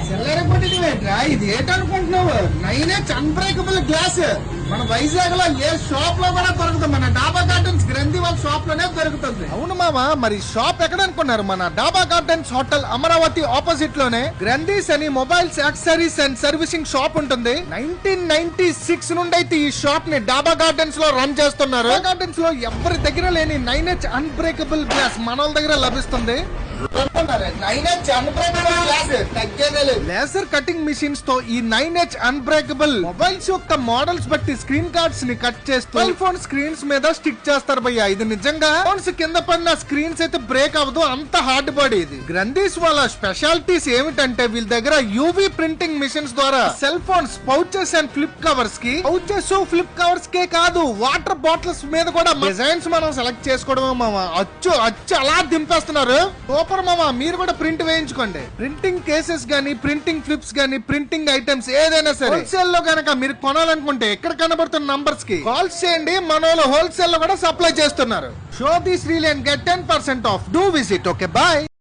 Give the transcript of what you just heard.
సెల్లరపట్టినవేంట్రా ఇది ఏంటనుకుంటున్నావు? 9H unbreakable glass మన వైజాగ్ లో ఏ షాప్ లో కూడా దొరుకుతుంది. మన డాబా గార్డెన్స్ గ్రంథి వాళ్ళ షాప్ లోనే దొరుకుతుంది. అవును మామ, మరి షాప్ ఎక్కడ అనుకున్నారు? మన డాబా గార్డెన్స్ హోటల్ అమరావతి ఆపోజిట్ లోనే గ్రంథీస్ అని mobiles, accessories and servicing shop ఉంటుంది. 1996 నుండి అయితే ఈ షాప్ ని డాబా గార్డెన్స్ లో రన్ చేస్తున్నారు. గార్డెన్స్ లో ఎవరి దగ్గర లేని 9H అన్బ్రేకబుల్ గ్లాస్ మన వాళ్ళ దగ్గర లభిస్తుంది. లేజర్ కటింగ్ మిషన్స్ తో ఈ 9H అన్బ్రేకబుల్ మొబైల్స్ యొక్క మోడల్స్ బట్టి స్క్రీన్ కార్డ్స్ ని కట్ చేస్తూ మొబైల్ ఫోన్ స్క్రీన్స్ మీద స్టిక్ చేస్తారు భయ్యా. ఇది నిజంగా ఫోన్స్ కింద పడిన స్క్రీన్స్ అయితే బ్రేక్ అవ్వదు, అంత హార్డ్ బాడీ ఇది. గ్రంథీస్ వాళ్ళ స్పెషాలిటీస్ ఏమిటంటే వీళ్ళ దగ్గర యూవీ ప్రింటింగ్ మిషన్స్ ద్వారా cell phones, pouches and flip covers కి, పౌచెస్ ఫ్లిప్ కవర్స్ కే కాదు వాటర్ బాటిల్స్ మీద కూడా డిజైన్స్ మనం సెలెక్ట్ చేసుకోవడమే మామ. అచ్చు అలా దింపేస్తున్నారు. సూపర్ మామ, మీరు కూడా ప్రింట్ వేయించుకోండి. ప్రింటింగ్ కేసెస్ గానీ, ప్రింటింగ్ ఫ్లిప్స్ గానీ, ప్రింటింగ్ ఐటమ్స్ ఏదైనా సరే హోల్సేల్ లో గనక మీరు కొనాలనుకుంటే ఇక్కడ కనబడుతున్న నంబర్స్ కి కాల్స్ చేయండి. మన వాళ్ళు హోల్సేల్ లో కూడా సప్లై చేస్తున్నారు. Show this reel and get 10% off. Do visit. Okay, bye.